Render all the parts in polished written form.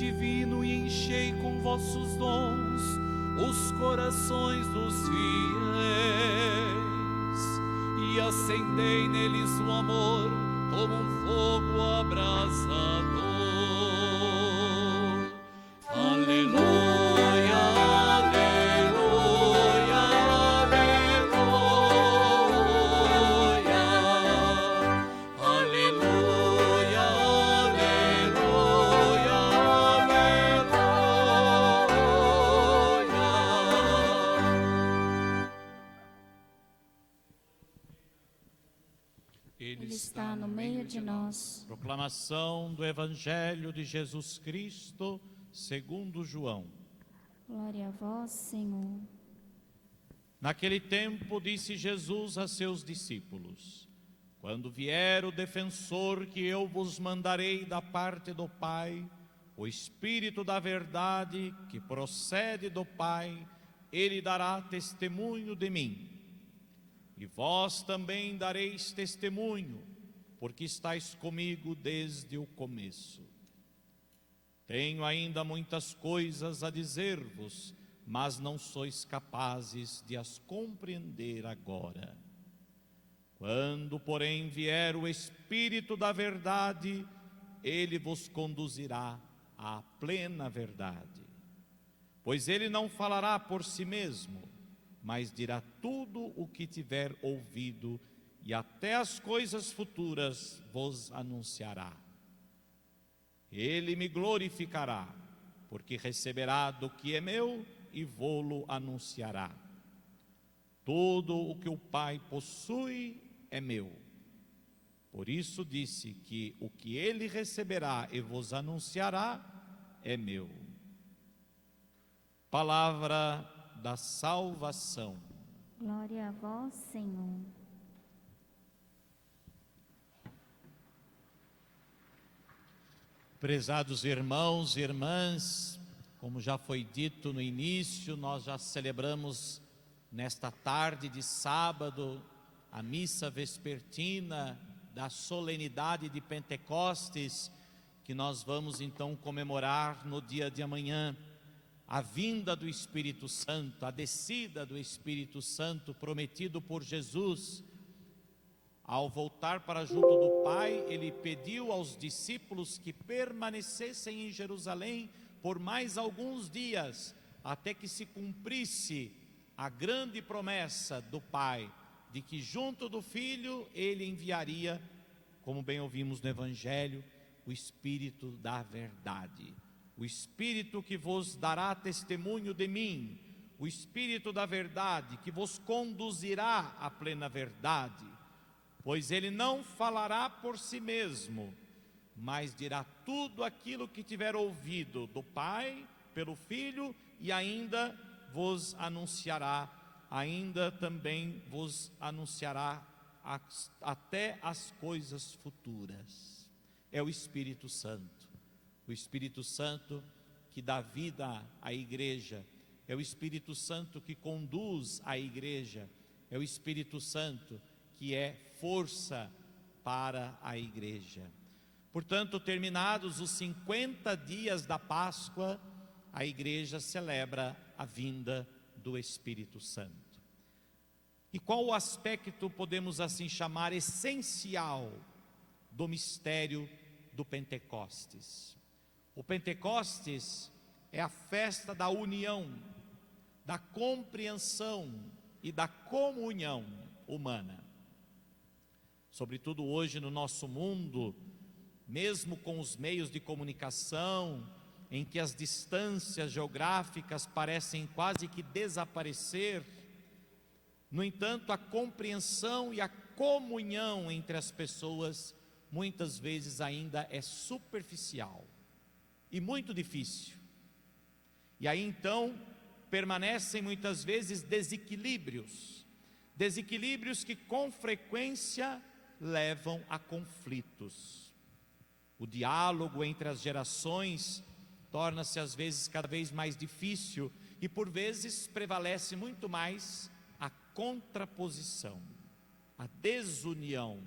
divino, e enchei com vossos dons os corações dos fiéis, e acendei neles o amor como um fogo abrasador. Aleluia, aleluia, aleluia, aleluia, aleluia, aleluia. Ele está no meio de nós. Proclamação do Evangelho de Jesus Cristo, segundo João. Glória a vós, Senhor. Naquele tempo disse Jesus a seus discípulos: quando vier o defensor que eu vos mandarei da parte do Pai, o Espírito da verdade que procede do Pai, ele dará testemunho de mim. E vós também dareis testemunho, porque estáis comigo desde o começo. Tenho ainda muitas coisas a dizer-vos, mas não sois capazes de as compreender agora. Quando, porém, vier o Espírito da verdade, ele vos conduzirá à plena verdade. Pois ele não falará por si mesmo, mas dirá tudo o que tiver ouvido, e até as coisas futuras vos anunciará. Ele me glorificará, porque receberá do que é meu e vô-lo anunciará. Tudo o que o Pai possui é meu. Por isso disse que o que ele receberá e vos anunciará é meu. Palavra da salvação. Glória a vós, Senhor. Prezados irmãos e irmãs, como já foi dito no início, nós já celebramos nesta tarde de sábado a missa vespertina da solenidade de Pentecostes, que nós vamos então comemorar no dia de amanhã. A vinda do Espírito Santo, a descida do Espírito Santo prometido por Jesus. Ao voltar para junto do Pai, ele pediu aos discípulos que permanecessem em Jerusalém por mais alguns dias, até que se cumprisse a grande promessa do Pai, de que junto do Filho ele enviaria, como bem ouvimos no Evangelho, o Espírito da verdade. O Espírito que vos dará testemunho de mim, o Espírito da verdade que vos conduzirá à plena verdade, pois ele não falará por si mesmo, mas dirá tudo aquilo que tiver ouvido do Pai, pelo Filho, e ainda vos anunciará, até as coisas futuras. É o Espírito Santo. O Espírito Santo que dá vida à igreja, é o Espírito Santo que conduz a igreja, é o Espírito Santo que é força para a igreja. Portanto, terminados os 50 dias da Páscoa, a igreja celebra a vinda do Espírito Santo. E qual o aspecto, podemos assim chamar, essencial do mistério do Pentecostes? O Pentecostes é a festa da união, da compreensão e da comunhão humana. Sobretudo hoje no nosso mundo, mesmo com os meios de comunicação, em que as distâncias geográficas parecem quase que desaparecer, no entanto, a compreensão e a comunhão entre as pessoas muitas vezes ainda é superficial e muito difícil. E aí então permanecem muitas vezes desequilíbrios que com frequência levam a conflitos. O diálogo entre as gerações torna-se às vezes cada vez mais difícil e por vezes prevalece muito mais a contraposição, a desunião.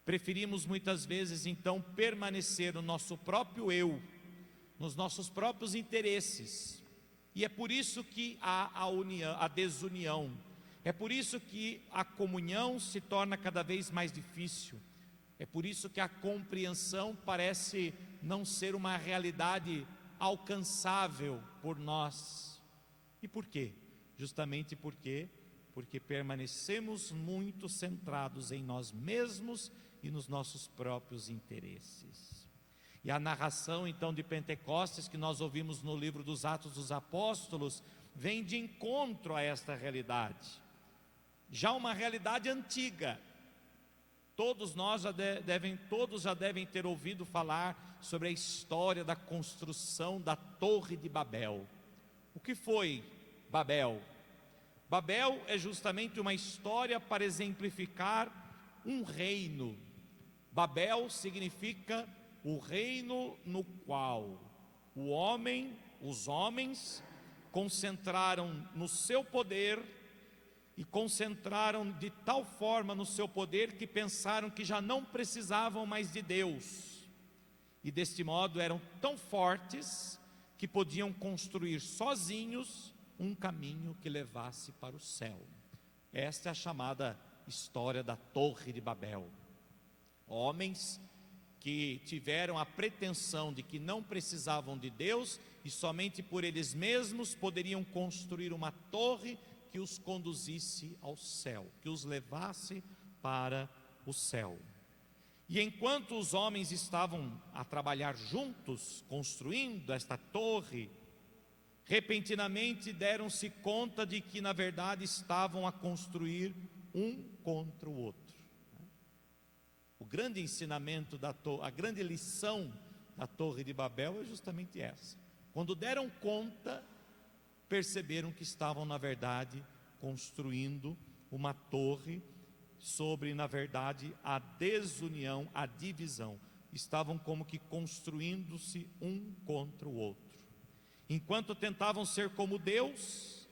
Preferimos muitas vezes então permanecer no nosso próprio eu, nos nossos próprios interesses. E é por isso que há a desunião. É por isso que a comunhão se torna cada vez mais difícil. É por isso que a compreensão parece não ser uma realidade alcançável por nós. E por quê? Justamente porque permanecemos muito centrados em nós mesmos e nos nossos próprios interesses. E a narração então de Pentecostes que nós ouvimos no livro dos Atos dos Apóstolos vem de encontro a esta realidade, já uma realidade antiga. Todos já devem ter ouvido falar sobre a história da construção da Torre de Babel. O que foi Babel? Babel é justamente uma história para exemplificar um reino. Babel significa o reino no qual os homens concentraram no seu poder e concentraram de tal forma no seu poder que pensaram que já não precisavam mais de Deus. E deste modo eram tão fortes que podiam construir sozinhos um caminho que levasse para o céu. Esta é a chamada história da Torre de Babel. Homens que tiveram a pretensão de que não precisavam de Deus e somente por eles mesmos poderiam construir uma torre que os conduzisse ao céu, que os levasse para o céu. E enquanto os homens estavam a trabalhar juntos, construindo esta torre, repentinamente deram-se conta de que na verdade estavam a construir um contra o outro. O grande ensinamento a grande lição da Torre de Babel é justamente essa. Quando deram conta, perceberam que estavam na verdade construindo uma torre sobre, na verdade, a desunião, a divisão. Estavam como que construindo-se um contra o outro. Enquanto tentavam ser como Deus,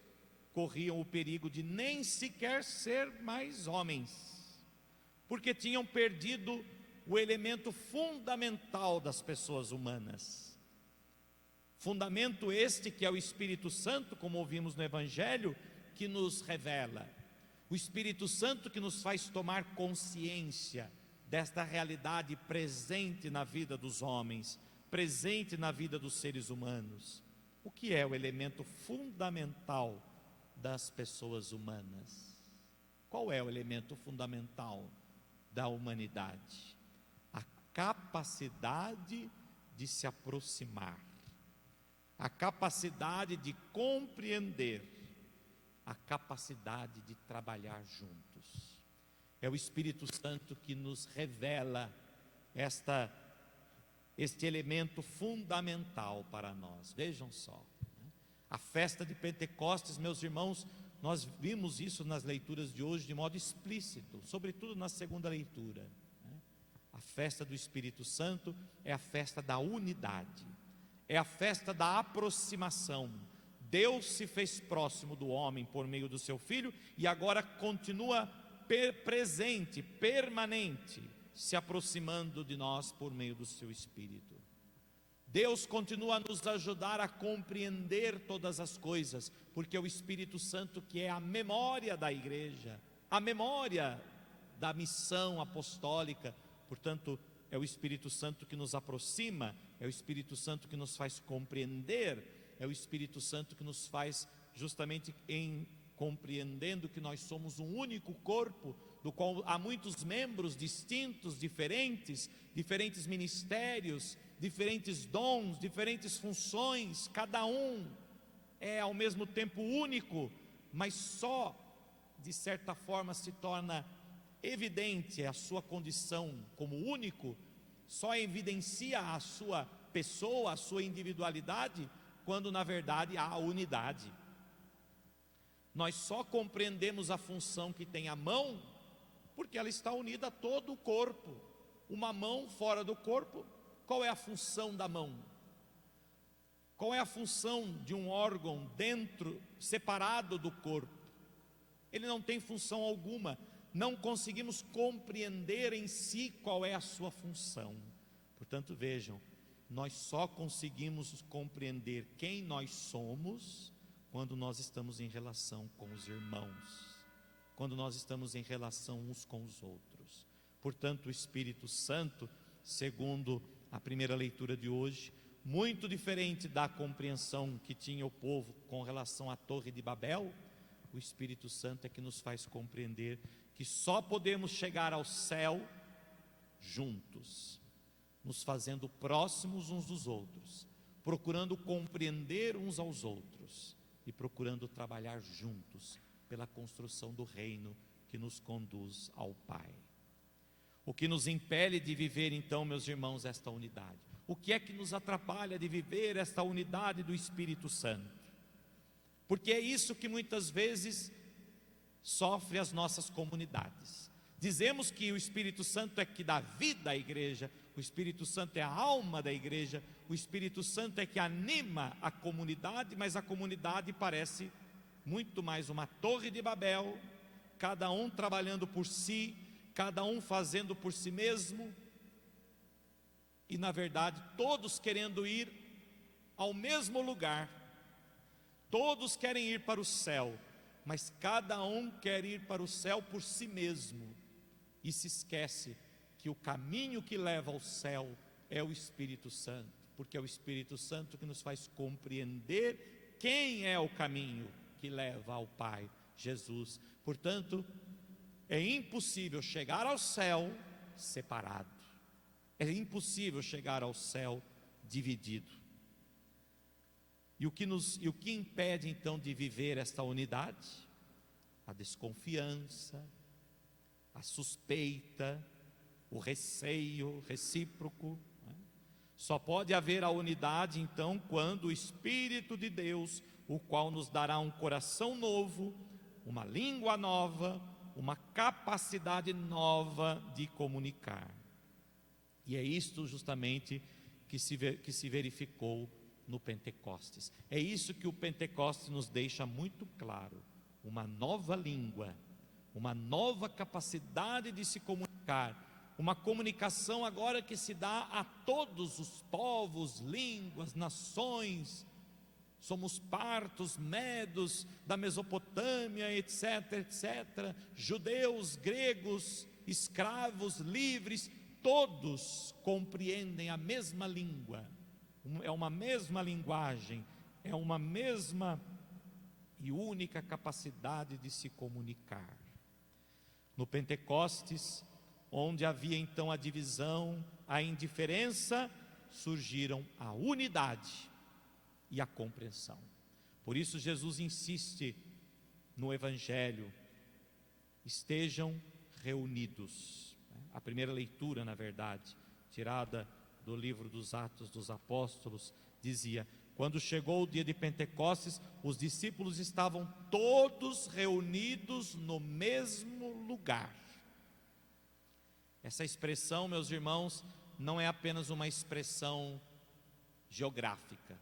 corriam o perigo de nem sequer ser mais homens, porque tinham perdido o elemento fundamental das pessoas humanas. Fundamento este que é o Espírito Santo, como ouvimos no Evangelho, que nos revela. O Espírito Santo que nos faz tomar consciência desta realidade presente na vida dos homens, presente na vida dos seres humanos. O que é o elemento fundamental das pessoas humanas? Qual é o elemento fundamental da humanidade? A capacidade de se aproximar, a capacidade de compreender, a capacidade de trabalhar juntos. É o Espírito Santo que nos revela este elemento fundamental para nós. Vejam só, a festa de Pentecostes, meus irmãos, nós vimos isso nas leituras de hoje de modo explícito, sobretudo na segunda leitura. A festa do Espírito Santo é a festa da unidade, é a festa da aproximação. Deus se fez próximo do homem por meio do seu Filho e agora continua presente, permanente, se aproximando de nós por meio do seu Espírito. Deus continua a nos ajudar a compreender todas as coisas, porque é o Espírito Santo que é a memória da igreja, a memória da missão apostólica. Portanto, é o Espírito Santo que nos aproxima, é o Espírito Santo que nos faz compreender, é o Espírito Santo que nos faz justamente compreendendo que nós somos um único corpo, do qual há muitos membros distintos, diferentes ministérios, diferentes dons, diferentes funções, cada um é ao mesmo tempo único, mas só de certa forma se torna evidente a sua condição como único, só evidencia a sua pessoa, a sua individualidade, quando na verdade há unidade. Nós só compreendemos a função que tem a mão, porque ela está unida a todo o corpo. Uma mão fora do corpo, qual é a função da mão? Qual é a função de um órgão separado do corpo? Ele não tem função alguma. não conseguimos compreender em si qual é a sua função. Portanto, vejam, nós só conseguimos compreender quem nós somos quando nós estamos em relação com os irmãos, quando nós estamos em relação uns com os outros. Portanto, o Espírito Santo, segundo a primeira leitura de hoje, muito diferente da compreensão que tinha o povo com relação à Torre de Babel, o Espírito Santo é que nos faz compreender que só podemos chegar ao céu juntos, nos fazendo próximos uns dos outros, procurando compreender uns aos outros e procurando trabalhar juntos pela construção do reino que nos conduz ao Pai. O que nos impele de viver então, meus irmãos, esta unidade? O que é que nos atrapalha de viver esta unidade do Espírito Santo? Porque é isso que muitas vezes sofre as nossas comunidades. Dizemos que o Espírito Santo é que dá vida à igreja, o Espírito Santo é a alma da igreja, o Espírito Santo é que anima a comunidade, mas a comunidade parece muito mais uma torre de Babel, cada um trabalhando por si, cada um fazendo por si mesmo, e na verdade todos querendo ir ao mesmo lugar, todos querem ir para o céu, mas cada um quer ir para o céu por si mesmo, e se esquece que o caminho que leva ao céu é o Espírito Santo, porque é o Espírito Santo que nos faz compreender quem é o caminho que leva ao Pai, Jesus. Portanto, é impossível chegar ao céu separado, é impossível chegar ao céu dividido. E o que impede então de viver esta unidade? A desconfiança, a suspeita, o receio recíproco. Só pode haver a unidade então quando o Espírito de Deus, o qual nos dará um coração novo, uma língua nova, uma capacidade nova de comunicar. E é isto justamente que se verificou no Pentecostes. É isso que o Pentecostes nos deixa muito claro: uma nova língua, uma nova capacidade de se comunicar, uma comunicação agora que se dá a todos os povos, línguas, nações. Somos partos, medos da Mesopotâmia, etc, etc, judeus, gregos, escravos, livres, todos compreendem a mesma língua, é uma mesma linguagem, é uma mesma e única capacidade de se comunicar. No Pentecostes, onde havia então a divisão, a indiferença, surgiram a unidade e a compreensão. Por isso Jesus insiste no Evangelho: estejam reunidos. A primeira leitura, na verdade, tirada do livro dos Atos dos Apóstolos, dizia: quando chegou o dia de Pentecostes, os discípulos estavam todos reunidos no mesmo lugar. Essa expressão, meus irmãos, não é apenas uma expressão geográfica,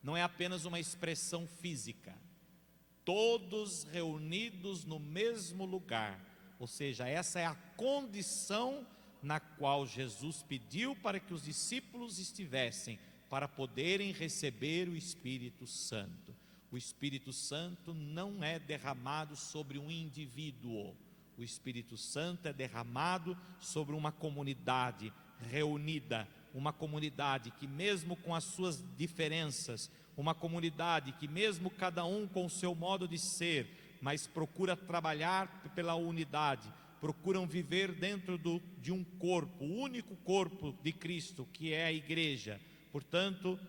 não é apenas uma expressão física. Todos reunidos no mesmo lugar, ou seja, essa é a condição na qual Jesus pediu para que os discípulos estivessem, para poderem receber o Espírito Santo. O Espírito Santo não é derramado sobre um indivíduo, o Espírito Santo é derramado sobre uma comunidade reunida, uma comunidade que mesmo com as suas diferenças, uma comunidade que mesmo cada um com o seu modo de ser, mas procura trabalhar pela unidade, procuram viver dentro de um corpo, o único corpo de Cristo, que é a igreja. Portanto,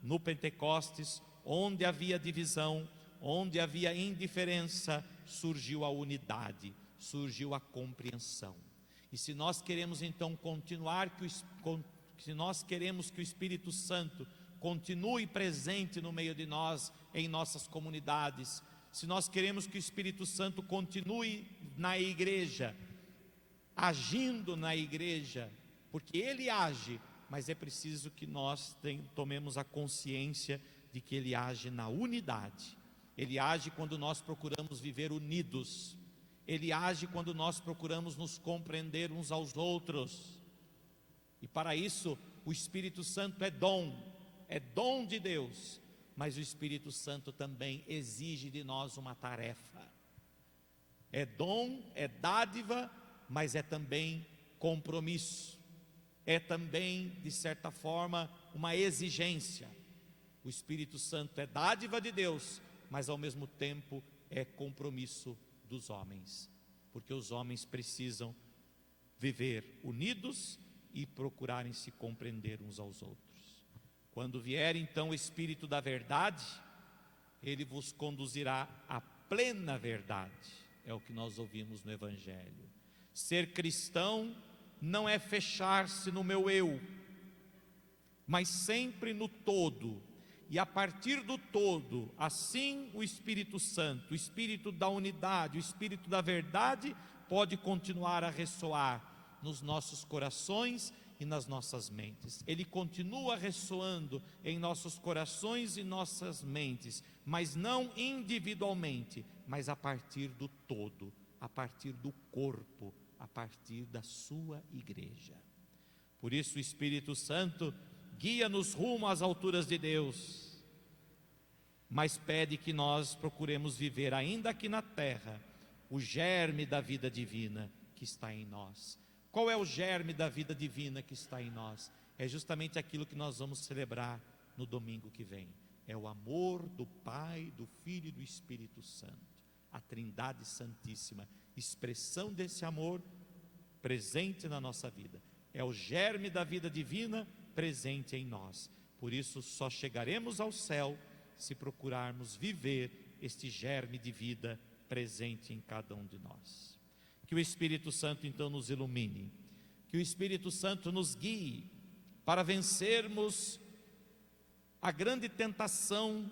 no Pentecostes, onde havia divisão, onde havia indiferença, surgiu a unidade, surgiu a compreensão. E se nós queremos então se nós queremos que o Espírito Santo continue presente no meio de nós, em nossas comunidades, se nós queremos que o Espírito Santo continue na igreja, agindo na igreja, porque Ele age, mas é preciso que nós tomemos a consciência de que Ele age na unidade. Ele age quando nós procuramos viver unidos. Ele age quando nós procuramos nos compreender uns aos outros. E para isso, o Espírito Santo é dom de Deus, mas o Espírito Santo também exige de nós uma tarefa. É dom, é dádiva, mas é também compromisso. É também, de certa forma, uma exigência. O Espírito Santo é dádiva de Deus, mas ao mesmo tempo é compromisso dos homens, porque os homens precisam viver unidos e procurarem se compreender uns aos outros. Quando vier então o Espírito da verdade, ele vos conduzirá à plena verdade. É o que nós ouvimos no Evangelho. Ser cristão não é fechar-se no meu eu, mas sempre no todo. E a partir do todo, assim o Espírito Santo, o Espírito da unidade, o Espírito da verdade, pode continuar a ressoar nos nossos corações e nas nossas mentes. Ele continua ressoando em nossos corações e nossas mentes, mas não individualmente, mas a partir do todo, a partir do corpo, a partir da sua igreja. Por isso o Espírito Santo guia-nos rumo às alturas de Deus, mas pede que nós procuremos viver ainda aqui na terra o germe da vida divina que está em nós. Qual é o germe da vida divina que está em nós? É justamente aquilo que nós vamos celebrar no domingo que vem. É o amor do Pai, do Filho e do Espírito Santo. A Trindade Santíssima, expressão desse amor presente na nossa vida. É o germe da vida divina presente em nós. Por isso só chegaremos ao céu se procurarmos viver este germe de vida presente em cada um de nós. Que o Espírito Santo então nos ilumine, que o Espírito Santo nos guie para vencermos a grande tentação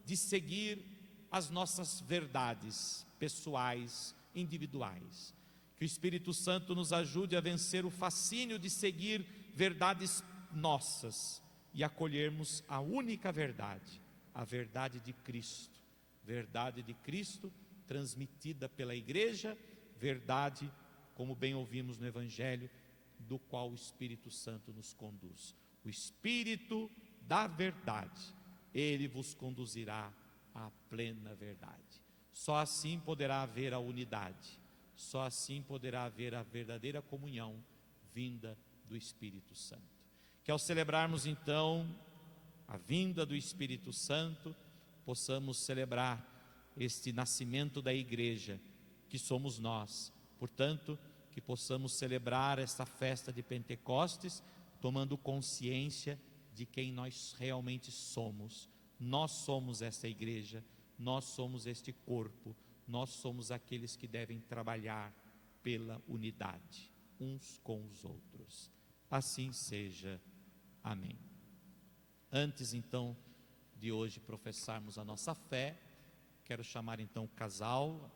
de seguir as nossas verdades pessoais, individuais. Que o Espírito Santo nos ajude a vencer o fascínio de seguir verdades nossas e acolhermos a única verdade, a verdade de Cristo transmitida pela igreja, verdade, como bem ouvimos no Evangelho, do qual o Espírito Santo nos conduz. O Espírito da verdade, ele vos conduzirá à plena verdade. Só assim poderá haver a unidade, só assim poderá haver a verdadeira comunhão vinda do Espírito Santo. Que ao celebrarmos então a vinda do Espírito Santo, possamos celebrar este nascimento da igreja, que somos nós. Portanto, que possamos celebrar esta festa de Pentecostes, tomando consciência de quem nós realmente somos. Nós somos esta igreja, nós somos este corpo, nós somos aqueles que devem trabalhar pela unidade, uns com os outros. Assim seja. Amém. Antes então de hoje professarmos a nossa fé, quero chamar então o casal